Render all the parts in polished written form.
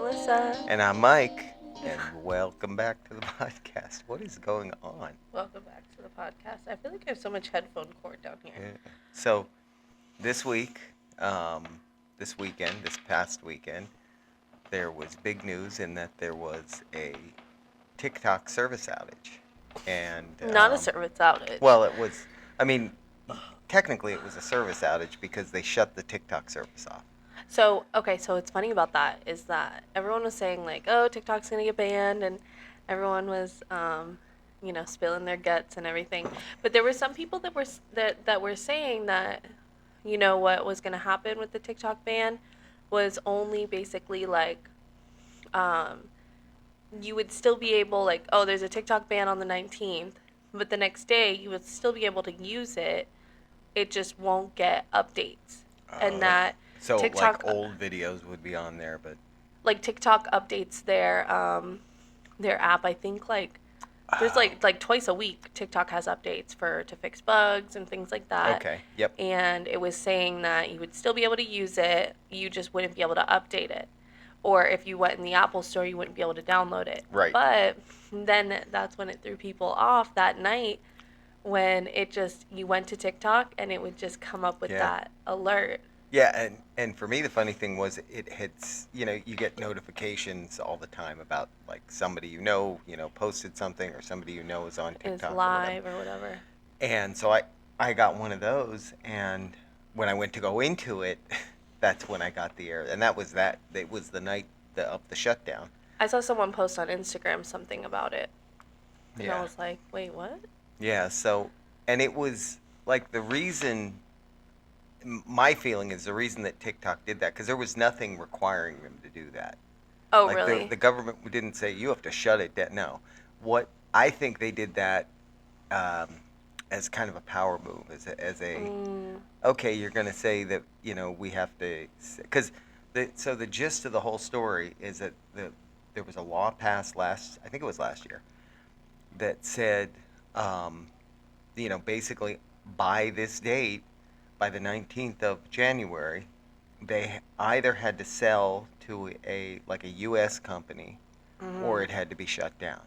Melissa. And I'm Mike, and welcome back to the podcast. What is going on? Welcome back to the podcast. I feel like I have so much headphone cord down here. Yeah. So, this week, this weekend, this past weekend, there was big news in that there was a TikTok service outage. And, Not a service outage. well, it was, I mean, technically it was a service outage because they shut the TikTok service off. So what's funny about that is that everyone was saying like, oh, TikTok's gonna get banned, and everyone was, spilling their guts and everything. But there were some people that were saying that, what was gonna happen with the TikTok ban was only basically like, um, you would still be able like, oh, there's a TikTok ban on the 19th, but the next day you would still be able to use it. It just won't get updates, and that So, TikTok like, old videos would be on there, but. like TikTok updates their app. I think like there's like twice a week TikTok has updates to fix bugs and things like that. Okay, yep. And it was saying that you would still be able to use it, you just wouldn't be able to update it. Or if you went in the Apple store, you wouldn't be able to download it. Right. But then that's when it threw people off that night, when it just, you went to TikTok and it would just come up with Yeah. that alert. Yeah, and for me, the funny thing was it hits, you get notifications all the time about, like, somebody posted something, or somebody is on Is TikTok or whatever. live or whatever. And so I got one of those, and when I went to go into it, that's when I got the error. And it was the night of the shutdown. I saw someone post on Instagram something about it. And I Yeah. was like, wait, what? Yeah, so, and it was, like, my feeling is the reason that TikTok did that, because there was nothing requiring them to do that. Oh, Like, really? the government didn't say you have to shut it down. No, what I think they did that, um, as kind of a power move, okay, you're going to say that we have to, because the gist of the whole story is that there was a law passed I think it was last year, that said, basically by this date, by the 19th of January, they either had to sell to a U.S. company, or it had to be shut down.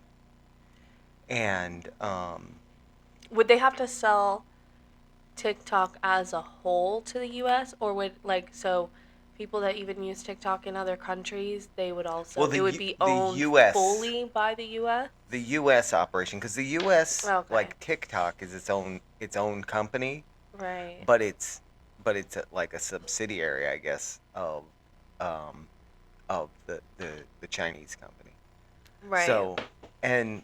And Would they have to sell TikTok as a whole to the US, or would so people that even use TikTok in other countries, they would also, Well, it would be the owned US fully by the US? the U.S. operation, because the U.S. Okay. like TikTok is its own company, Right. but it's like a subsidiary, I guess, um, of the Chinese company. Right. So, and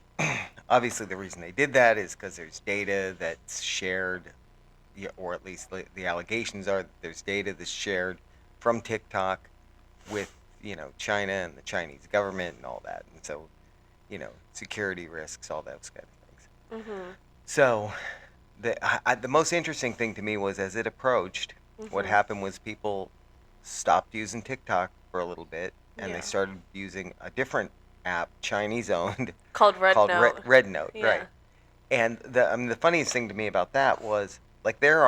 obviously the reason they did that is because there's data that's shared, or at least the allegations are that there's data that's shared from TikTok with China and the Chinese government and all that, and so security risks, all those kind of things. Mhm. So the most interesting thing to me was, as it approached, what Mhm. happened was people stopped using TikTok for a little bit, and Yeah. they started using a different app, Chinese owned, Called Red called Note. Red Note, Yeah. right? And the funniest thing to me about that was, like, there's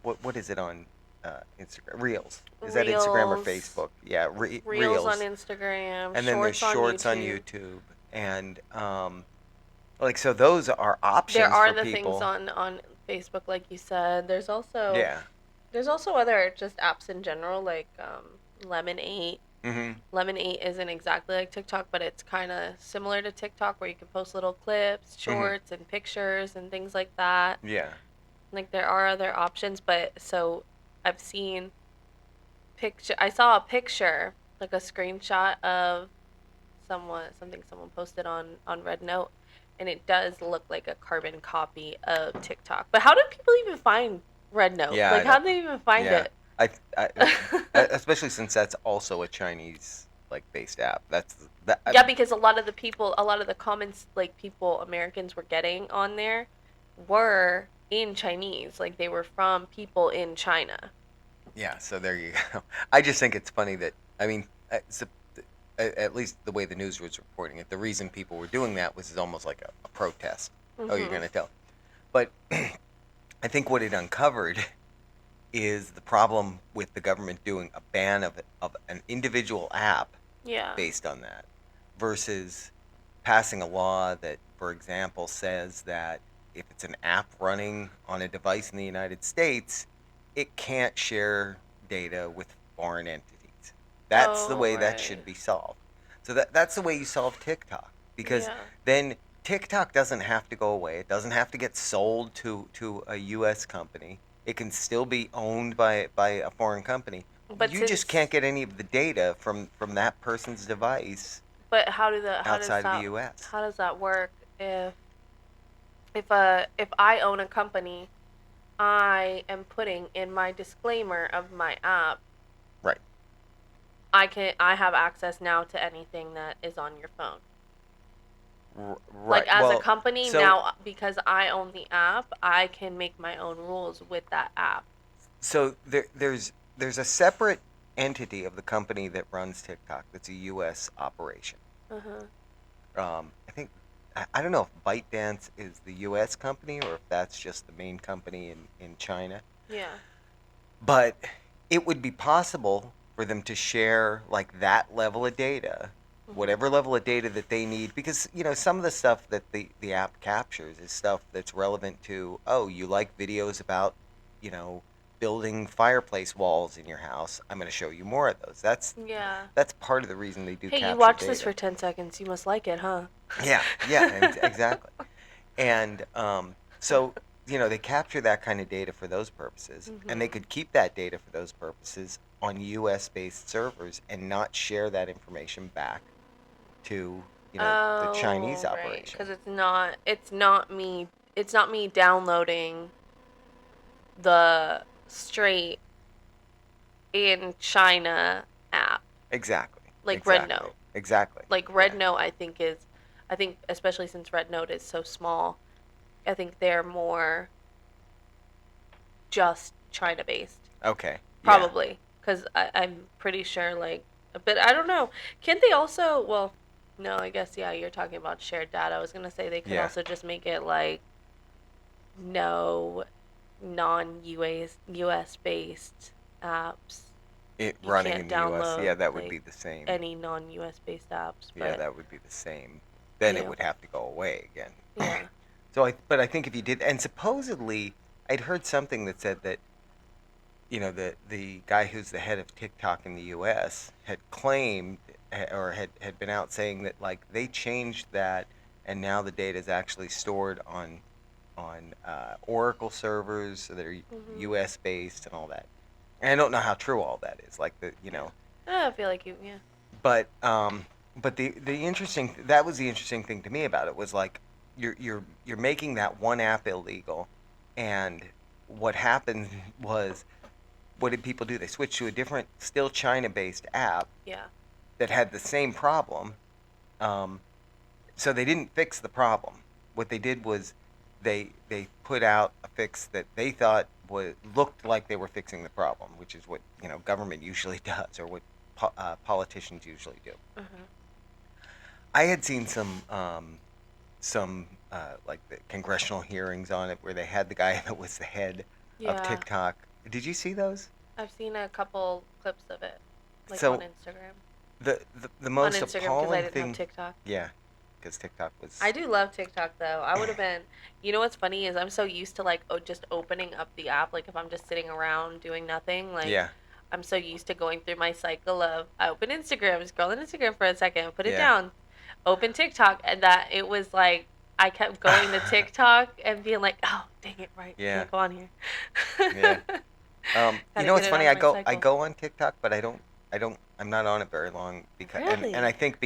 what is it on Instagram? Reels. Is that Instagram or Reels. Facebook? Yeah, Reels on Instagram, and then there's shorts on YouTube, and so those are options There are for the people. things on Facebook, like you said. There's also Yeah. other just apps in general, like Lemon 8. Mm-hmm. Lemon 8 isn't exactly like TikTok, but it's kind of similar to TikTok, where you can post little clips, shorts, and pictures and things like that. Yeah. Like, there are other options, but so I've seen I saw a picture, like a screenshot of something someone posted on Red Note, and it does look like a carbon copy of TikTok. But how do people even find Red Note? Yeah, Like, how do they even find yeah. it? Especially since that's also a Chinese based app. Yeah, because a lot of the comments, like, Americans were getting on there were in Chinese. Like, they were from people in China. Yeah, so there you go. I just think it's funny that, I mean, at least the way the news was reporting it, the reason people were doing that was almost like a protest. Oh, you're Mhm. going to tell. But I think what it uncovered is the problem with the government doing a ban of an individual app Yeah. based on that versus passing a law that, for example, says that if it's an app running on a device in the United States, it can't share data with foreign entities. That's the Oh, way that right. should be solved. So that's the way you solve TikTok, because Yeah. then TikTok doesn't have to go away. It doesn't have to get sold to a U.S. company. It can still be owned by a foreign company. But You just can't since get any of the data from that person's device but outside of the U.S. how does that work if if I own a company, I am putting in my disclaimer of my app, Right. I have access now to anything that is on your phone. Like Right. as a Well, company so now, because I own the app, I can make my own rules with that app. there's a separate entity of the company that runs TikTok that's a U.S. operation. Uh-huh. I think I don't know if ByteDance is the U.S. company or if that's just the main company in China. Yeah. But it would be possible for them to share like that level of data, Mhm. whatever level of data that they need, because some of the stuff that the app captures is stuff that's relevant to, oh, you like videos about, you know, building fireplace walls in your house. I'm going to show you more of those. Yeah. That's part of the reason they do Hey, you capture watched this data. for 10 seconds. You must like it, huh? Yeah, yeah, exactly. And so, they capture that kind of data for those purposes, and they Mhm. could keep that data for those purposes on US based servers and not share that information back to, the Chinese Oh, right. operation. Because it's not me downloading the straight in China app Exactly, like Red exactly, Note. exactly. Like Red Yeah, Note, I think especially since Red Note is so small, I think they're more just China based. okay, yeah. Probably. Because I'm pretty sure, like, but I don't know. Can't they also, well, no, I guess, yeah, you're talking about shared data. I was going to say they could Yeah, also just make it like no non US based apps. it You running can't in the US, download yeah, that would like be the same. any non US based apps, Yeah, but that would be the same. Then it yeah, would have to go away again. yeah. But I think if you did, and supposedly I'd heard something that said that, the guy who's the head of TikTok in the U.S. had claimed, or had been out saying that, like, they changed that, and now the data is actually stored on Oracle servers that are Mhm. U.S. based and all that. And I don't know how true all that is. Like, Yeah. I feel like yeah. but the interesting that was the interesting thing to me about it was, like, you're making that one app illegal, and what happened was, what did people do? They switched to a different, still China-based app Yeah. that had the same problem. Um, so they didn't fix the problem. What they did was they put out a fix that they thought looked like they were fixing the problem, which is what, government usually does, or what politicians usually do. Uh-huh. I had seen some like the congressional hearings on it where they had the guy that was the head of Yeah. TikTok. Did you see those? I've seen a couple clips of it, like on So Instagram. the On most Instagram because I appalling didn't have thing, TikTok. yeah, because TikTok I was, do love TikTok though. I would have been, you know what's funny is I'm so used to like just opening up the app. Like if I'm just sitting around doing nothing, like yeah, I'm so used to going through my cycle of I open Instagram, scroll on Instagram for a second, put it yeah, down, open TikTok, and that it was like I kept going to TikTok and being like, oh dang it, right, yeah, can't go on here. yeah. Gotta get What's it out funny? of I my go I cycle. go on TikTok, but I'm not on it very long, and I Really? think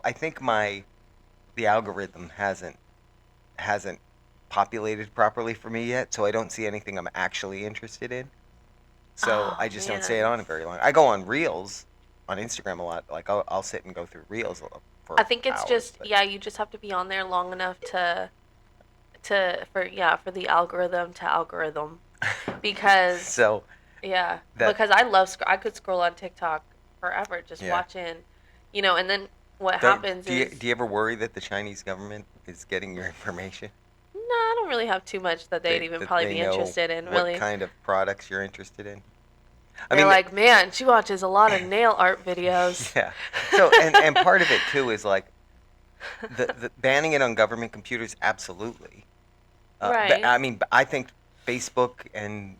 I think the algorithm hasn't populated properly for me yet, so I don't see anything I'm actually interested in. So I Oh just don't stay man. on it very long. I go on Reels on Instagram a lot. Like, I'll sit and go through Reels I for think it's hours. just But yeah, you just have to be on there long enough for the algorithm to algorithm because so yeah, that because I could scroll on TikTok forever just yeah. watching, and then what Don't happens do you is do you ever worry that the Chinese government is getting your information? I don't really have too much that they'd even That probably they be know interested in, what really. kind of products you're interested in. I They're mean, like, man, she watches a lot of nail art videos. yeah. So and part of it too is like the banning it on government computers, absolutely. Right. I mean, I think Facebook and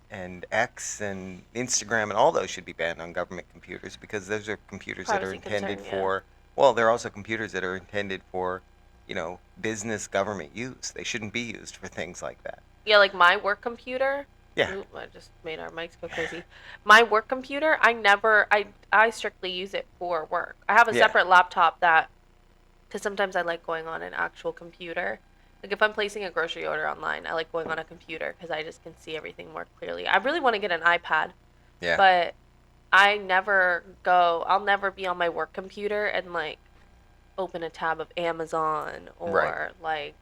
X and Instagram and all those should be banned on government computers because those are computers that are Privacy intended concern, yeah. for. Well, they're also computers that are intended for, business government use. They shouldn't be used for things like that. Yeah, like my work computer. Yeah, Ooh, I just made our mics go crazy. My work computer, I strictly use it for work. I have a yeah, separate laptop that, because sometimes I like going on an actual computer. Like if I'm placing a grocery order online, I like going on a computer because I just can see everything more clearly. I really want to get an iPad, yeah. but I'll never be on my work computer and like open a tab of Amazon Right, or like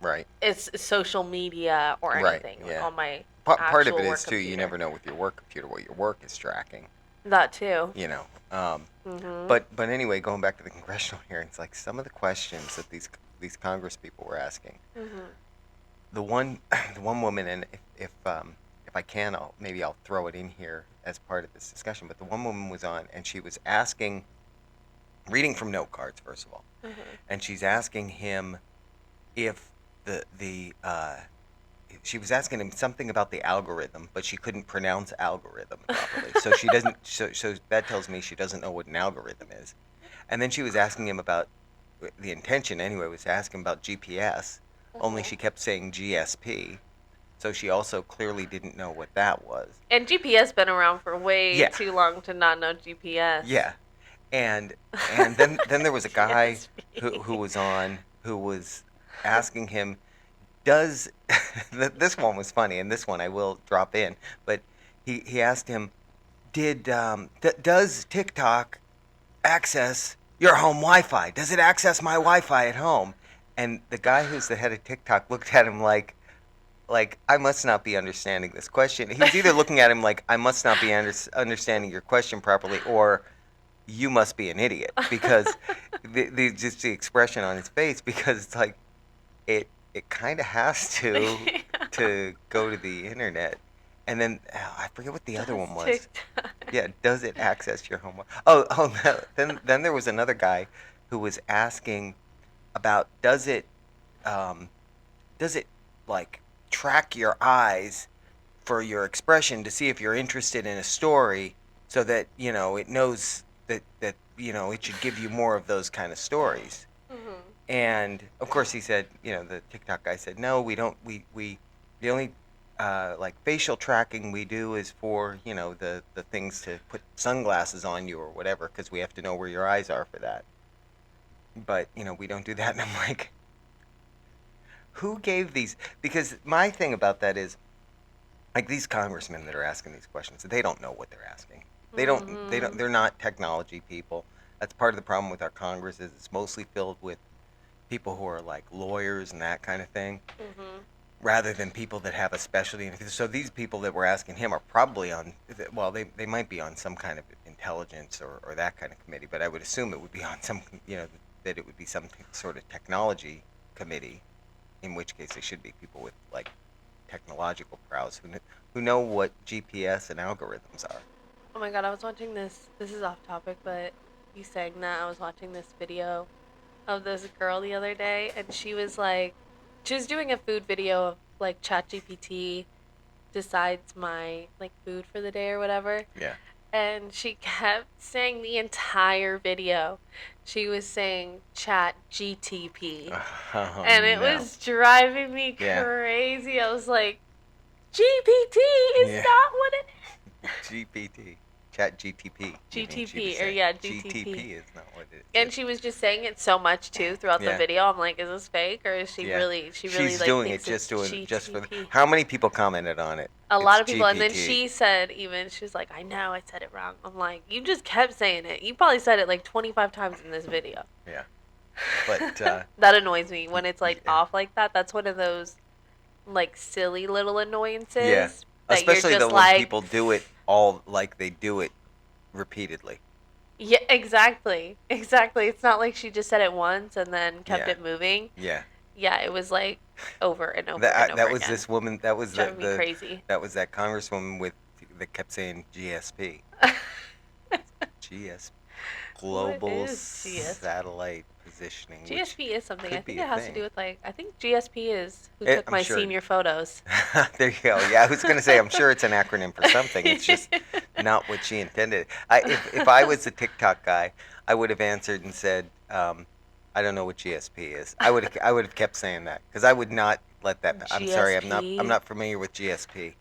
right, it's social media or right. anything like Yeah. on my Part of it actual is work too. You computer. never know with your work computer what your work is tracking. That too. You know. Um, Mhm. but anyway, going back to the congressional hearings, like some of the questions that these Congress people were asking. Mhm. The one the one woman, and if I can, I'll throw it in here as part of this discussion. But the one woman was on, and she was asking, reading from note cards first of all, Mhm. and she's asking him if the she was asking him something about the algorithm, but she couldn't pronounce algorithm properly. So she doesn't. So that tells me she doesn't know what an algorithm is. And then she was asking him about the intention anyway was to ask him about GPS. Only Mhm. she kept saying GSP. So she also clearly didn't know what that was. And GPS been around for way Yeah, too long to not know GPS. yeah. And and then there was a guy who GSP. was on who was asking him, does this one was funny, and this one I will drop in, but he asked him, does TikTok access your home Wi-Fi? Does it access my Wi-Fi at home? And the guy who's the head of TikTok looked at him like I must not be understanding this question. He was either looking at him like I must not be understanding your question properly, or you must be an idiot because just the expression on his face because it's like it kind of has to go to the internet, and then I forget what the other Does one was. TikTok. Yeah, does it access your home? Oh, no. Then there was another guy who was asking about um, does it like track your eyes for your expression to see if you're interested in a story so that it knows that it should give you more of those kind of stories. Mhm. And of course he said, the TikTok guy said, no, we don't. We the only like facial tracking we do is for the things to put sunglasses on you or whatever because we have to know where your eyes are for that. But we don't do that. And I'm like, who gave these? Because my thing about that is like these congressmen that are asking these questions, they don't know what they're asking. They don't. They don't. Mhm. They're not technology people. That's part of the problem with our Congress is it's mostly filled with people who are like lawyers and that kind of thing, Mhm. rather than people that have a specialty. So these people that were asking him are probably on, well, they might be on some kind of intelligence or that kind of committee, but I would assume it would be on some, that it would be some sort of technology committee, in which case they should be people with like technological prowess who know what GPS and algorithms are. Oh my god, I was watching this. This is off topic, but you saying that I was watching this video of this girl the other day, and she was doing a food video of like ChatGPT decides my like food for the day or whatever, Yeah. and she kept saying the entire video. She was saying Chat GTP, Oh and it no. was driving me Yeah. crazy. I was like, GPT is Yeah. not what it GPT. Chat GTP. You mean she was GTP or saying yeah, GTP. GTP is not what it And is. she was just saying it so much too throughout the Yeah. video. I'm like, is this fake or is Yeah. she really She's like doing it thinks just it's for GTP? how many people commented on it? A lot It's of people, and then GPT. she said even she's like, I know I said it wrong. I'm like, you just kept saying it. You probably said it like 25 times in this video. Yeah. But That annoys me when it's like yeah. off like that. That's one of those like silly little Yeah. annoyances that you're Especially though just when like, people do it all like they do it repeatedly. yeah, exactly. Exactly. It's not like she just said it once and then kept Yeah. it moving. Yeah. Yeah, it was like over and over and over That was again. this woman. That was Driving me crazy. that was that congresswoman with that kept saying GSP. GS What Global is GSP? Satellite Positioning, which GSP is something. I could think be a it has to do thing. with like I think GSP is who took I'm my sure. senior photos. There you go. Yeah, I was going to say I'm sure it's an acronym for something. It's just not what she intended. If I was the TikTok guy, I would have answered and said, I don't know what GSP is. I would have kept saying that because I would not let that. I'm sorry, I'm GSP. not familiar with GSP.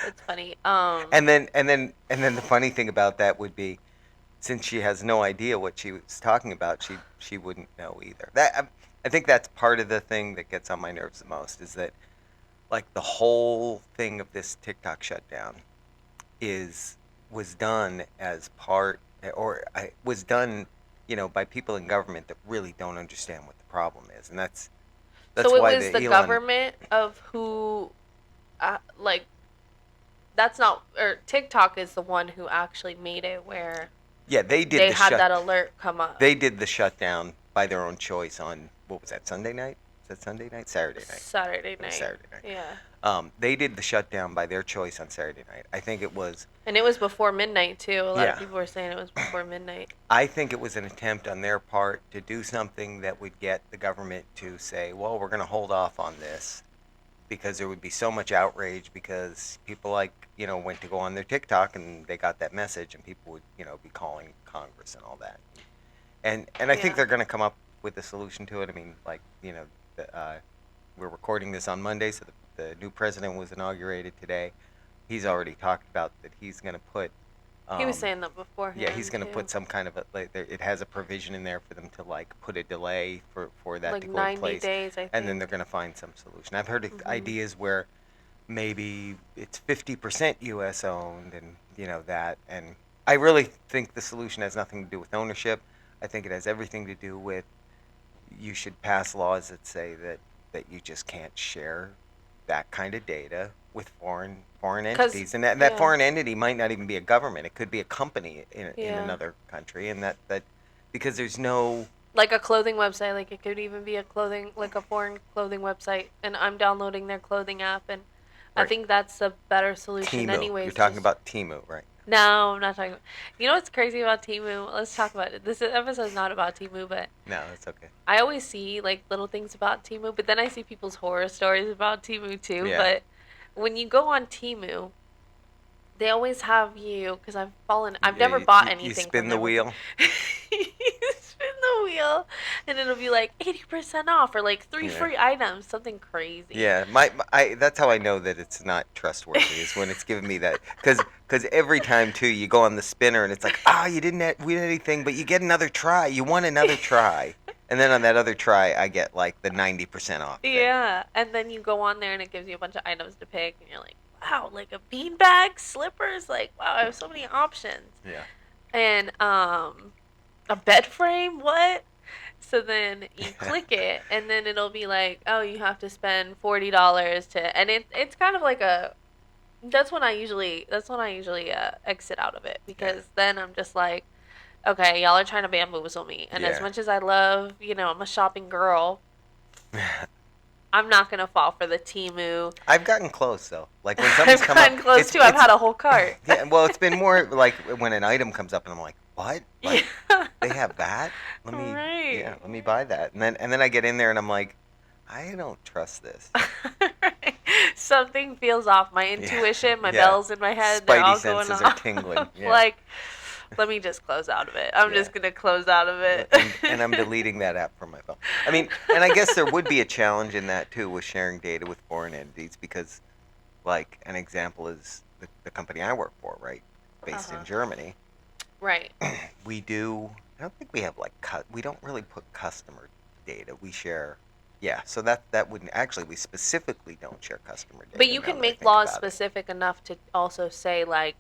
That's funny. And then the funny thing about that would be, since she has no idea what she was talking about, she wouldn't know either. I think that's part of the thing that gets on my nerves the most is that like the whole thing of this TikTok shutdown is was done as part or was done, by people in government that really don't understand what the problem is, and that's So it why was the the Elon. government of who, like, that's not, or TikTok is the one who actually made it where Yeah, they had that alert come up. they did the shutdown by their own choice on what was that, Sunday night? Is that Sunday night? Saturday night. Saturday It was night. Saturday night. Yeah. They did the shutdown by their choice on Saturday night. I think it was. And it was before midnight too. A lot of Yeah, people were saying it was before midnight. I think it was an attempt on their part to do something that would get the government to say, well, we're going to hold off on this because there would be so much outrage because people went to go on their TikTok and they got that message and people would, be calling Congress and all that. And I think Yeah. they're going to come up with a solution to it. I mean, like, we're recording this on Monday, so the new president was inaugurated today. He's already talked about that he's going to put. He was Um, saying that yeah, he's beforehand going to too. put some kind of it has a provision in there for them to like put a delay for that Like to go in 90 place, days, I and then they're think. going to find some solution. I've heard Mhm. ideas where maybe it's 50% U.S. owned, and that. And I really think the solution has nothing to do with ownership. I think it has everything to do with you should pass laws that say that you just can't share that kind of data with foreign Cuz entities, and that yeah. foreign entity might not even be a government. It could be a company in Yeah. another country, and that because there's no. Like a clothing website, like it could even be a clothing like a foreign clothing website and I'm downloading their clothing app and I Right. think that's a better solution Timu. You're anyways. talking Just about Timu, right? no, I'm not talking about. You know what's crazy about Timu? Let's talk about it. This episode is not about Timu, but No, that's okay. I always see like little things about Timu, but then I see people's horror stories about Timu too. Yeah. But when you go on Timu, they always have you because I've Yeah, never bought you anything from spin the there before. wheel. You spin the wheel, and it'll be like 80% off or like three Yeah. free items, something crazy. Yeah, that's how I know that it's not trustworthy is when it's giving me that because every time too you go on the spinner and it's like you didn't win anything but you get another try, you want another try, and then on that other try I get like the 90% off thing. Yeah, and then you go on there and it gives you a bunch of items to pick, and you're like, wow, like a beanbag, slippers, like wow, I have so many options, Yeah. and a bed frame, what? So then you click it, and then it'll be like, oh, you have to spend $40 to, and it's kind of like a. That's when I usually exit out of it Yeah. because then I'm just like, okay, y'all are trying to bamboozle me, and as Yeah. much as I love, I'm a shopping girl, I'm not gonna fall for the Timu. I've gotten close though. Like when something's I've come up, gotten close too. I've had a whole cart. yeah. Well, it's been more like when an item comes up and I'm like, what? Yeah. Like they have that? Let me Right. yeah, let me buy that. And then I get in there and I'm like, I don't trust this. Right. Something feels off. My Yeah. intuition, my Yeah. bells in my head, they're Spidey all going senses are off. tingling. Yeah. Like, let me just close out of it. I'm Yeah. just gonna close out of it. And I'm deleting that app from my phone. I mean, and I guess there would be a challenge in that too with sharing data with foreign entities because, like, an example is the company I work for, right, based in Uh-huh. Germany. Right. We do. I don't think we have like we don't really put customer data. We share. Yeah, so that wouldn't actually. We specifically don't share customer But data. you Now can that I make think laws about it. specific enough to also say like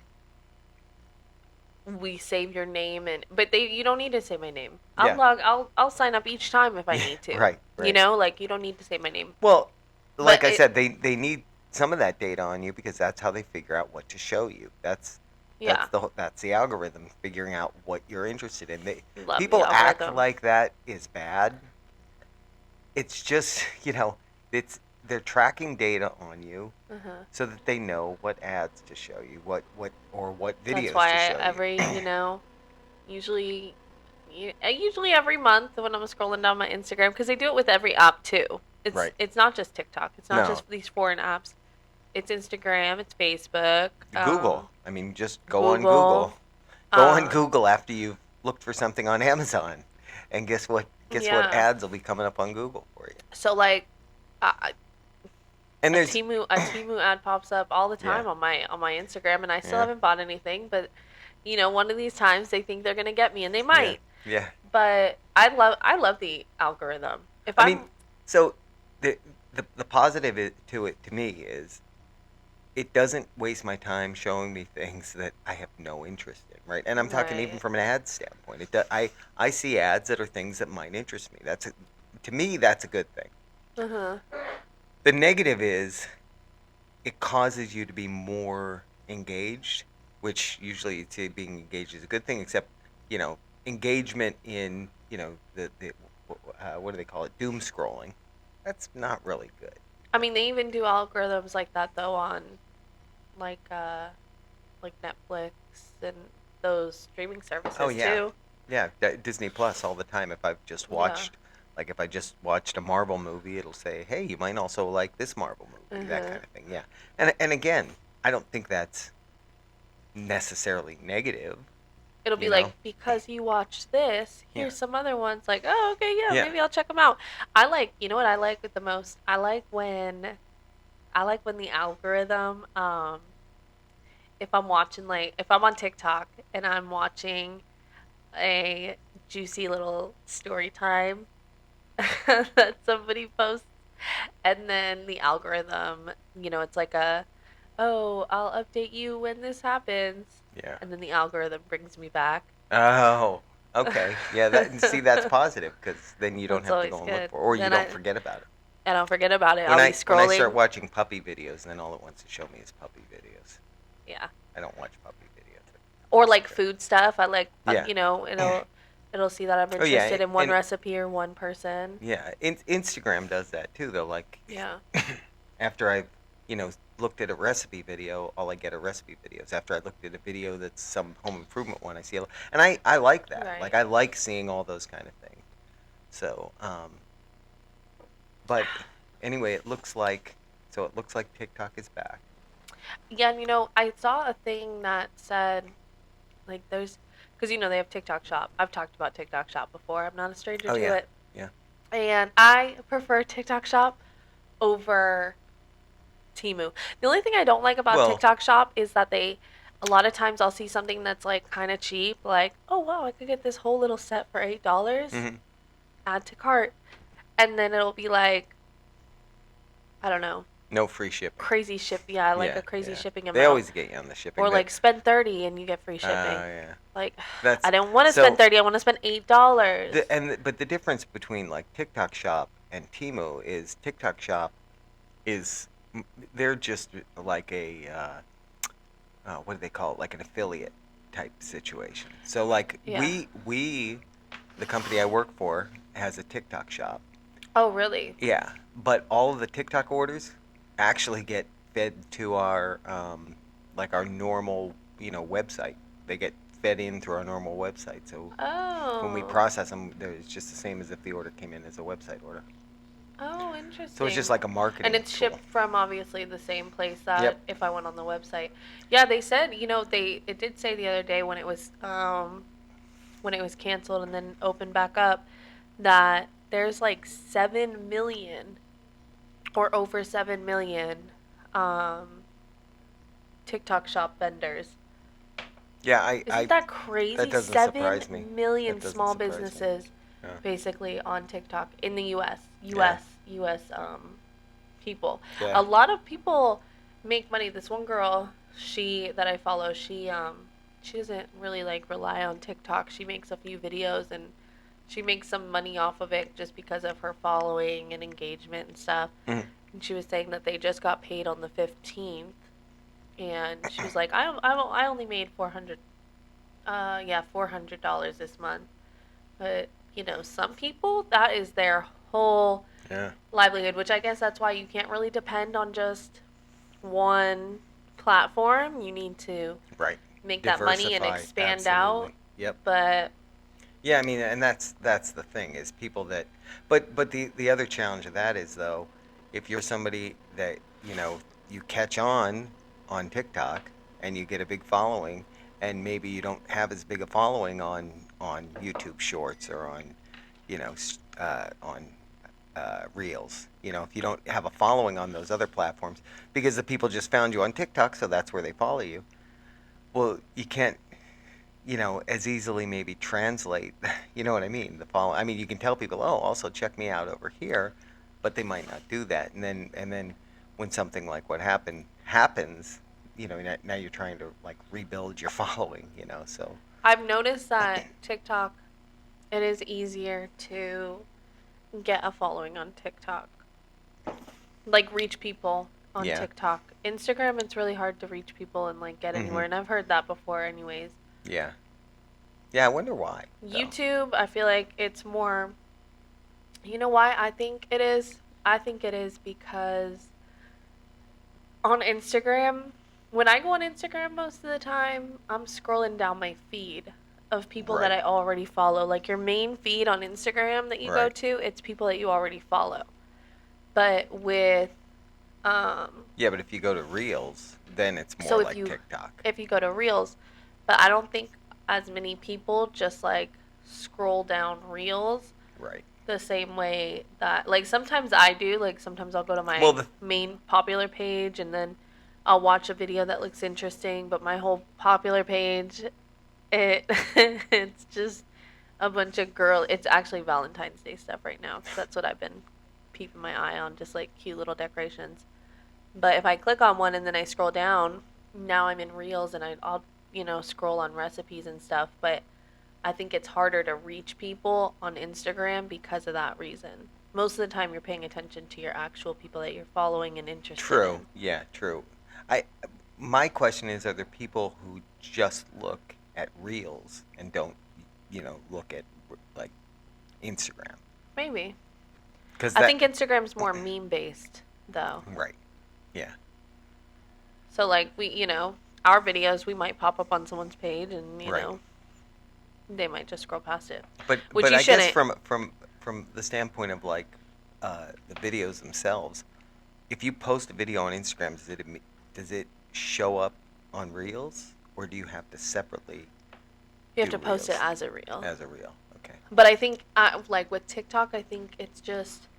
we save your name and but they you don't need to say my name. Yeah. I'll sign up each time if I Yeah. need to. Right. Right. Like you don't need to say my name. Well, But like I said, they need some of that data on you because that's how they figure out what to show you. yeah, That's the algorithm figuring out what you're interested in. love the People act algorithm. like that is bad, it's just it's they're tracking data on you Uh-huh. so that they know what ads to show you, what That's videos why to show you. usually, usually every month when I'm scrolling down my Instagram, because they do it with every app too. It's Right. it's not just TikTok. It's not No, just these foreign apps. It's Instagram. It's Facebook. Google. I mean, just go on Google. Google. Go on Um, Google after you've looked for something on Amazon, and guess what? Guess what yeah. ads will be coming up on Google for you? So like, uh, And there's A Temu ad pops up all the yeah, time on my Instagram, and I still yeah, haven't bought anything. But one of these times they think they're gonna get me, and they yeah, might. yeah. But I love the algorithm. If I mean, I'm so the the positive to it to me is it doesn't waste my time showing me things that I have no interest in, right? And I'm talking even right, from an ad standpoint. I see ads that are things that might interest me. To me that's a good thing. uh huh, The negative is it causes you to be more engaged, which usually to being engaged is a good thing, except you know engagement in the what do they call it, doom scrolling. That's not really good. I mean they even do algorithms like that though on like uh like Netflix and those streaming Oh services yeah, too. yeah. Disney Plus all the time. Yeah. If I just watched a Marvel movie, it'll say, "Hey, you might also like this Marvel movie," Uh that huh. kind of thing. Yeah, and again, I don't think that's necessarily negative. It'll be You know? like, because you watched this, Yeah, here's some other ones. Like, oh, okay, yeah, yeah. maybe I'll check them out. You know what I like the most? I like when the algorithm, if I'm on TikTok and I'm watching a juicy little story time that somebody posts, and then the algorithm, it's like oh, I'll update you when this happens, Yeah. and then the algorithm brings me back. Oh, okay. Yeah, see that's positive because then you don't That's have to always go and look good. for, or you Then don't I forget about it. I don't forget about it. I'll be When I start scrolling. watching puppy videos, then all it wants to show me is puppy videos. Yeah. I don't watch puppy videos on Or like Instagram. food stuff. I like Yeah. it'll see that I'm Oh yeah, interested in one and recipe or one person. yeah, Instagram does that too. Though, like Yeah. after I've looked at a recipe video, all I get are recipe videos. After I looked at a video that's some home improvement one, I see and I like that. Like Right. I like seeing all those kind of things. So, but anyway, it looks like TikTok is back. Yeah, and I saw a thing that said like there's because they have TikTok Shop. I've talked about TikTok Shop before. I'm not a stranger Oh to yeah, it. yeah. And I prefer TikTok Shop over Temu. The only thing I don't like about Well, TikTok Shop is that a lot of times I'll see something that's like kind of cheap, like, oh wow, I could get this whole little set for $8, hmm add to cart. And then it'll be like, I don't know, no free shipping. crazy ship. Yeah, like Yeah, a crazy yeah. shipping They amount. always get you on the Or shipping. like spend 30 and you get free shipping. Yeah. Like, I That's don't want to spend so 30, I want to spend $8. but the difference between like TikTok Shop and Temu is TikTok Shop is they're just like what do they call it? Like an affiliate type situation. So like Yeah. the company I work for has a TikTok shop. Oh, really? Yeah, but all of the TikTok orders actually get fed to our like our normal website. They get fed in through our normal website. So when we Oh. process them, it's just the same as if the order came in as a website order. Oh, So it's just interesting. like a And marketing it's tool. shipped from obviously the same place Yep. that if I went on the website. Yeah, they said, it did say the other day when it was canceled and then opened back up that there's like 7 million or over 7 million um TikTok shop vendors. Yeah, Isn't that that crazy? doesn't 7 surprise me. million That doesn't small surprise me. businesses Yeah. basically on TikTok in the US. Yeah. People. Yeah. A lot of people make money. This one girl, she that I follow, she doesn't really like rely on TikTok. She makes a few videos and she makes some money off of it just because of her following and engagement and stuff. Mhm. And she was saying that they just got paid on the 15th, and she was like, I only made 400 $400 this month. But some people, that is their whole Yeah. livelihood, which I guess that's why you can't really depend on just one platform. You need to Right. make that money and Diversify. expand out. Absolutely. Yep. But Yeah, I mean, and that's the thing is people that, but the other challenge of that is though, if you're somebody that you catch on TikTok and you get a big following, and maybe you don't have as big a following on YouTube Shorts or on on Reels. If you don't have a following on those other platforms, because the people just found you on TikTok, so that's where they follow you. Well, you can't as easily maybe translate, you know what I mean? The follow. I mean, you can tell people, oh, also check me out over here, but they might not do that. And then when something like what happened happens, now you're trying to like rebuild your following, so I've noticed that TikTok, it is easier to get a following on TikTok, like reach people on yeah. TikTok. Instagram, it's really hard to reach people and like get Mhm. anywhere, and I've heard that before, anyways. Yeah. Yeah, I wonder why, though. YouTube, I feel like it's more. You know why I think it is? I think it is because on Instagram, when I go on Instagram most of the time, I'm scrolling down my feed of people that Right. I already follow. Like your main feed on Instagram that you go Right. to, it's people that you already follow. But with Yeah, but if you go to Reels, then it's so more like TikTok. if you go to Reels, but I don't think as many people just like scroll down Reels Right. the same way that like sometimes I do, like sometimes I'll go to Well, my the main popular page and then I'll watch a video that looks interesting, but my whole popular page it it's just a bunch of it's actually Valentine's Day stuff right now cuz that's what I've been peeping my eye on, just like cute little decorations. But if I click on one and then I scroll down, now I'm in Reels and I'll scroll on recipes and stuff, but I think it's harder to reach people on Instagram because of that reason. Most of the time, you're paying attention to your actual people that you're following and interested true. in. Yeah, true. I My question is, are there people who just look at Reels and don't, look at like Instagram? Maybe. Because I that, think Instagram's more meme based, though. right. Yeah. So, like, our videos, we might pop up on someone's page and, Right. they might just scroll past it, But which but you I guess shouldn't. from the standpoint of like the videos themselves, if you post a video on Instagram, does it show up on Reels, or do you have to separately You have do to post it Reels as a reel. as a reel? Okay. But I think, like, with TikTok, I think it's just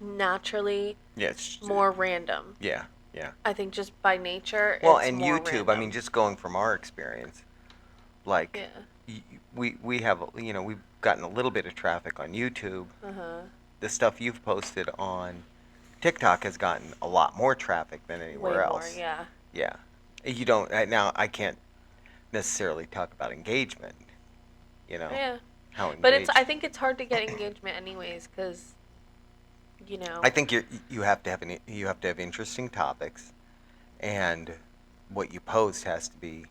naturally Yeah. It's, more random. yeah. Yeah. I think just by nature, Well, it's and more YouTube. I mean, random. just going from our experience, like Yeah. we have we've gotten a little bit of traffic on YouTube. Uh huh. The stuff you've posted on TikTok has gotten a lot more traffic than Way anywhere more, else. yeah. Yeah. You don't now. I can't necessarily talk about engagement. You know Yeah. how But I engaged. think it's hard to get engagement anyways cuz you know. I think you have to have you have to have interesting topics, and what you post has to be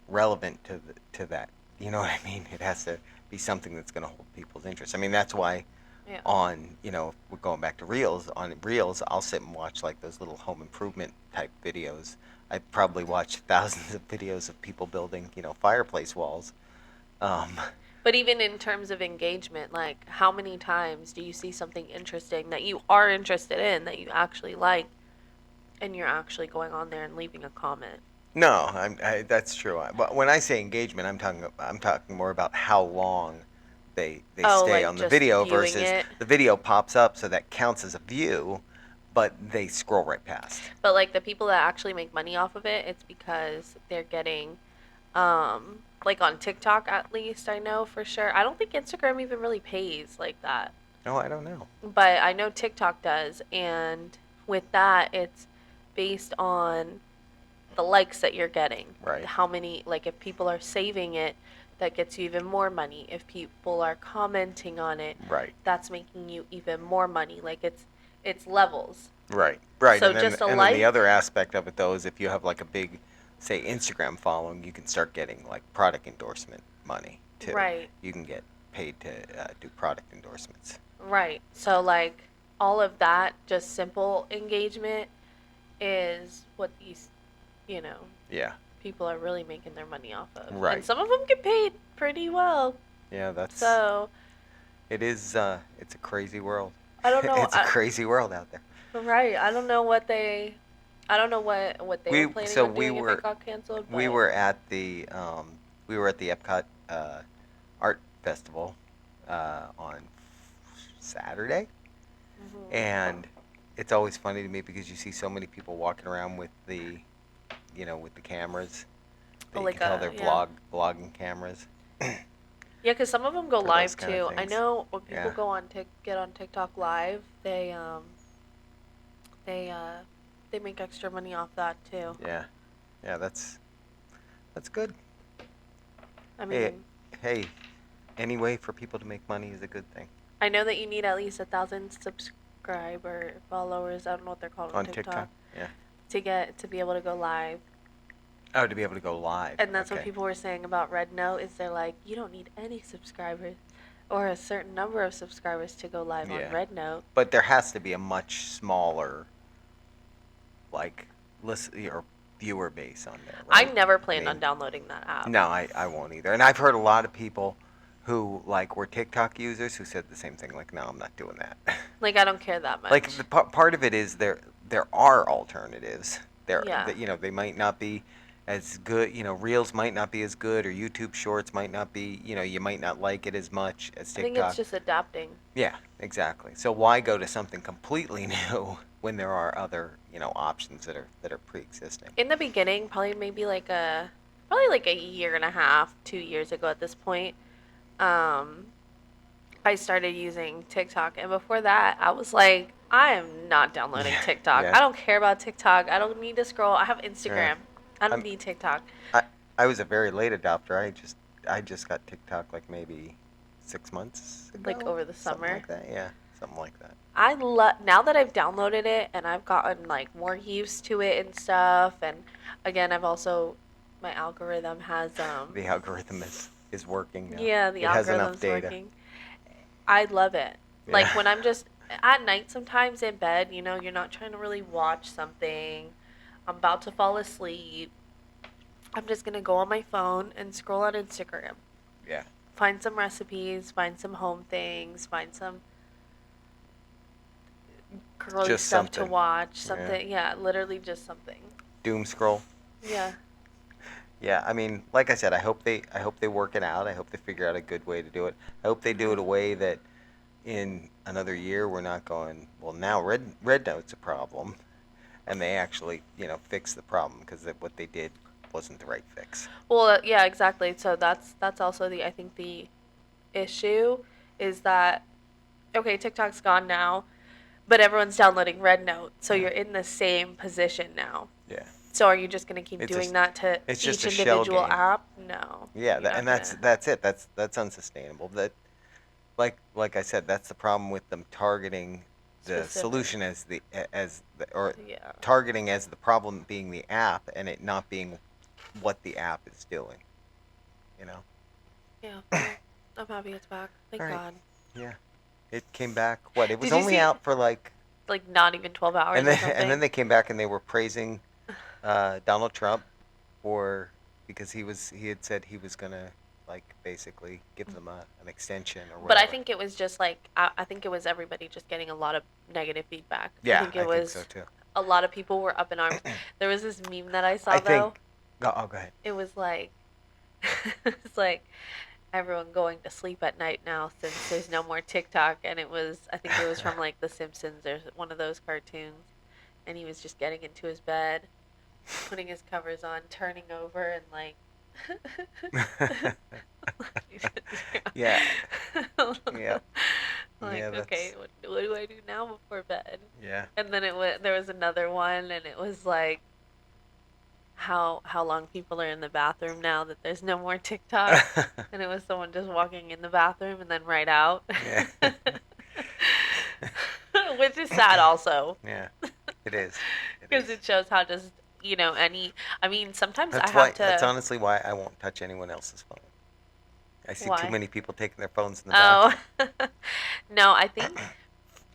relevant to that. You know what I mean? It has to be something that's going to hold people's interest. I mean, that's why Yeah. on if we're going back to Reels, on Reels I'll sit and watch like those little home improvement type videos. I probably watched thousands of videos of people building fireplace walls. um, But even in terms of engagement, like how many times do you see something interesting that you are interested in that you actually like and you're actually going on there and leaving a comment? no, that's true. But when I say engagement, I'm talking more about how long they Oh, stay like on the just video viewing versus it. the video pops up, so that counts as a view, but they scroll right past. But like the people that actually make money off of it, it's because they're getting like on TikTok at least I know for sure. I don't think Instagram even really pays like that. No, I don't know. But I know TikTok does, and with that it's based on the likes that you're getting. Right, How many like if people are saving it, that gets you even more money. If people are commenting on it, right, that's making you even more money. Like it's levels. right. So And then just a and then the like, other aspect of it though is if you have like a big, say, Instagram following, you can start getting like product endorsement money too. right. You can get paid to do product endorsements. Right. So like all of that just simple engagement is what these, you know, Yeah. people are really making their money off of. And Right. some of them get paid pretty well. Yeah, that's So, it is it's a crazy world. I don't know It's a crazy world out there. right. I don't know what they were We planning so on doing if it got canceled, we but were at the Epcot art festival on Saturday, mhm. and it's always funny to me because you see so many people walking around with the with the cameras that Oh, you can like tell they're yeah. vlogging cameras Yeah, cuz some of them go for those live kind of too. I things. know when people Yeah, go on get on TikTok live, they they make extra money off that too. yeah, yeah. That's good. I Hey, mean, hey, any way for people to make money is a good thing I know that you need at least 1,000 subscriber followers. I don't know what they're called on on TikTok. TikTok Yeah. to be able to go live. Oh, to be able to go live. And that's what Okay. people were saying about Red Note is they're like, you don't need any subscribers or a certain number of subscribers to go live on Yeah. Red Note. But there has to be a much smaller like list or viewer base on there, I right? never I planned on mean, downloading that app. no, I won't either. And I've heard a lot of people who like were TikTok users who said the same thing. Like, no, I'm not doing that. Like I don't care that Like much. the part of it is there are alternatives. There Yeah. that they might not be as good. Reels might not be as good, or YouTube Shorts might not be. You might not like it as much as I think it's TikTok. just adapting. Yeah, exactly. So why go to something completely new when there are other options that are pre-existing? In the beginning, probably like a year and a half, 2 years ago at this point, um, I started using TikTok. And before that, I was like, I am not downloading Yeah, TikTok. yeah, I don't care about TikTok. I don't need to scroll. I have yeah. Instagram. I don't I'm need TikTok. I I was a very late adopter. I just got TikTok like maybe 6 months Like ago, over the something summer. like that. Yeah, something like that. I love now that I've downloaded it and I've gotten like more used to it and stuff. And again, I've also my algorithm has The algorithm is working now. yeah, the It has enough algorithm's data. working. I love it. Yeah. Like when I'm just at night sometimes in bed, you're not trying to really watch something. I'm about to fall asleep. I'm just gonna go on my phone and scroll on Instagram. Yeah. Find some recipes, find some home things, find some girly Just stuff to something. watch. Yeah. Something, yeah, literally just something. Doom scroll. Yeah. Yeah, I mean, like I said, I hope they work it out. I hope they figure out a good way to do it. I hope they do it a Mhm. way that in another year we're not going, well, now red note's a problem, and they actually fix the problem because what they did wasn't the right fix. Well, yeah, exactly. So that's also the I think the issue is that okay, TikTok's gone now, but everyone's downloading Red Note, so Yeah. you're in the same position now. Yeah. So are you just going to keep It's doing just that to it's just each a shell individual game. app? No, Yeah, you're and not that's gonna. that's it. That's unsustainable. That like I said, that's the problem with them targeting the Specific. solution or Yeah. targeting as the problem being the app and it not being what the app is doing. You know. Yeah. Well, I'm happy it's back. All Thank right. God. Yeah. It came back. What? It was Did you only see out for like, like not even 12 and hours or then and then something? they came back and they were praising Donald Trump for because he had said he was gonna like basically give them an extension or But I whatever. think it was just like I think it was everybody just getting a lot of negative feedback. I Yeah, think it I think so was too. a lot of people were up in arms. There was this meme that I I saw though. think. Oh, go ahead. It was like it's like everyone going to sleep at night now since there's no more TikTok and I think it was from like The Simpsons or one of those cartoons and he was just getting into his bed, putting his covers on, turning over and like Yeah, yeah, like yeah. okay, That's what do I do now before bed? yeah. And then there was another one and it was like how long people are in the bathroom now that there's no more TikTok. And it was someone just walking in the bathroom and then right out. Yeah. Which is sad also. Yeah. It is. It Because is. it shows how just, I mean, sometimes I That's have why. That's to, honestly why I won't touch anyone else's phone I see too Why? many people taking their phones in the Oh. bathroom. No, I think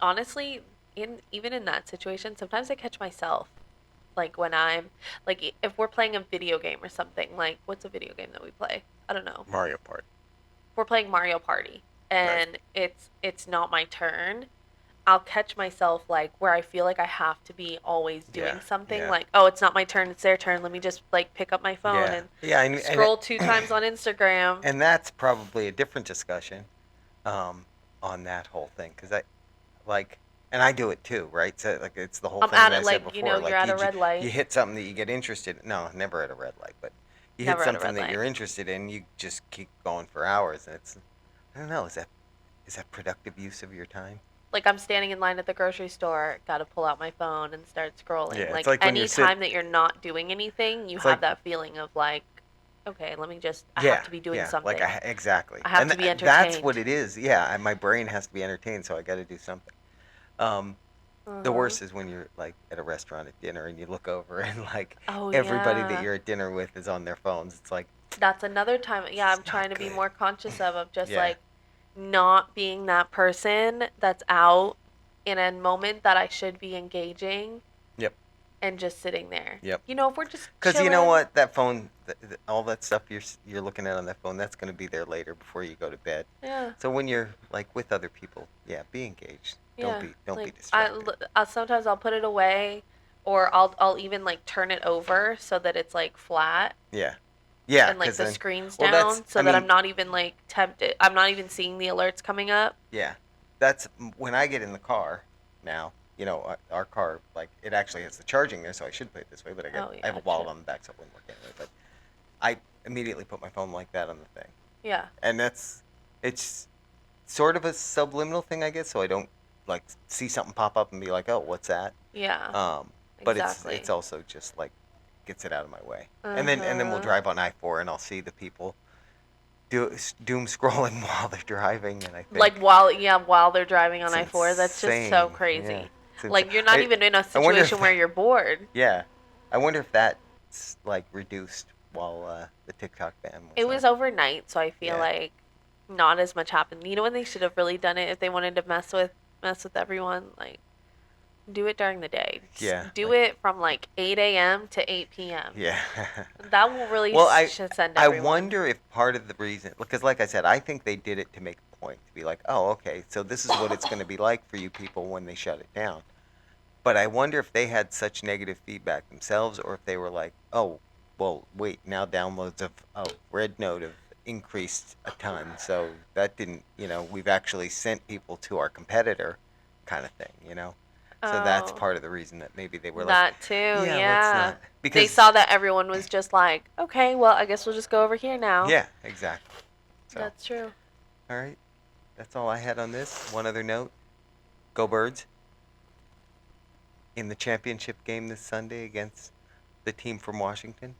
honestly, in even in that situation, sometimes I catch myself. Like when I'm like if we're playing a video game or something, like what's a video game that we play? I don't know. Mario Party. We're playing Mario Party Right. and it's not my turn. I'll catch myself like where I feel like I have to be always Yeah. doing something Yeah. like, oh, it's not my turn, it's their turn. Let me just like pick up my phone Yeah. and Yeah. scroll two times on Instagram. And that's probably a different discussion um, on that whole thing because like, and I do it too, right? So like it's the whole I'm thing at that I it said like, before. you're Like at a red you light. hit something that you get interested in. No, never at a red light, but you hit Never at a something red that light. you're interested in, you just keep going for hours, and it's I don't know. Is that productive use of your time? Like I'm standing in line at the grocery store, got to pull out my phone and start scrolling. Yeah, it's Like like when you're any sitting. time that you're not doing anything, you It's have like that feeling of like, okay, let me just I have yeah, to be doing yeah, like something. exactly, I have and to be that's what entertained. it is. Yeah, my brain has to be entertained, so I got to do something. Um, the Uh-huh. worst is when you're like at a restaurant at dinner and you look over and like Oh everybody that yeah. you're at dinner with is on their phones. It's like That's another time. this Yeah, is I'm not trying to be good. more conscious of just Yeah. like not being that person that's out in a moment that I should be engaging Yep. and just sitting there. Yep. If we're just Because you know chilling. what, that phone, all that stuff you're looking at on that phone, that's going to be there later before you go to bed. Yeah. So when you're like with other people, yeah, be engaged. Don't Yeah. be Like distracted. I'll sometimes I'll put it away or I'll even like turn it over so that it's like flat Yeah. Yeah. and like Because the then, screen's well, that's down I so that I'm mean, not even like tempted. I'm not even seeing the alerts coming up. yeah, that's when I get in the car now. You know, our car, like it actually has the charging there, so I should put it this way. But Oh I have yeah, a true. wallet on the back, so it wouldn't work anyway. But I immediately put my phone like that on the thing, Yeah. and it's sort of a subliminal thing, I guess, so I don't like see something pop up and be like, oh, what's that? Yeah. Um, but it's Exactly. also just like gets it out of my way, and then we'll Uh-huh. drive on I-4 and I'll see the people doom scrolling while they're driving, and I think Like while they're driving on it's I-4, that's just so insane. Yeah, crazy. it's insane. Like you're not even in a I wonder if situation where you're bored. yeah, I wonder if that's like reduced while the TikTok ban It was on. was overnight, so I feel Yeah, like not as much happened. You know when they should have really done it if they wanted to mess with everyone, like do it during the day. Just yeah, do like it from like 8 a.m. to 8 p.m. yeah. That will really Well, I send I everyone. wonder if part of the reason, because like I said, I think they did it to make a point, to be like, oh, okay, so this is what it's going to be like for you people when they shut it down. But I wonder if they had such negative feedback themselves, or if they were like, oh, well, wait, now downloads of Red Note have increased a ton, so that didn't, we've actually sent people to our competitor, kind of thing, you know. So that's Oh, part of the reason that maybe they were like, that too, yeah, let's yeah. not, They because saw that everyone was just like, okay, well, I guess we'll just go over here now. yeah, exactly. So, That's true. all right, that's all I had on this. One other note: Go Birds in the championship game this Sunday against the team from Washington.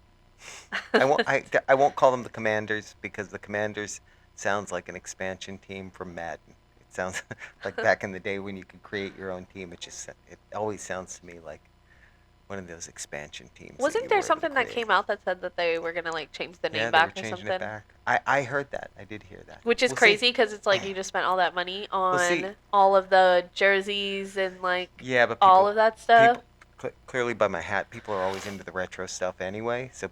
I won't call them the Commanders because the Commanders sounds like an expansion team from Madden. It sounds like back in the day when you could create your own team. It always sounds to me like one of those expansion teams that Wasn't you there were able to something that create. came out that said that they were gonna like change the name Yeah, they were back or changing it something? back. I heard that. I did hear that. Which is We'll see. crazy because it's like you just spent all that money We'll see. on all of the jerseys and like Yeah, but all of that stuff. people, clearly by my hat, people are always into the retro stuff anyway. So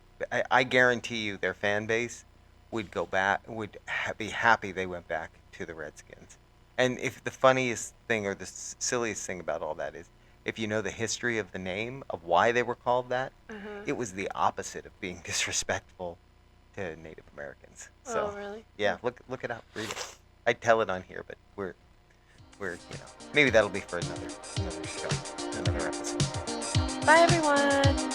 I guarantee you, their fan base would go back, be happy they went back to the Redskins. And if the funniest thing or the silliest thing about all that is, if you know the history of the name of why they were called that, Uh-huh. it was the opposite of being disrespectful to Native Americans. Oh, So really? yeah, look it up, read it. I'd tell it on here, but maybe that'll be for another show, another episode. Bye, everyone.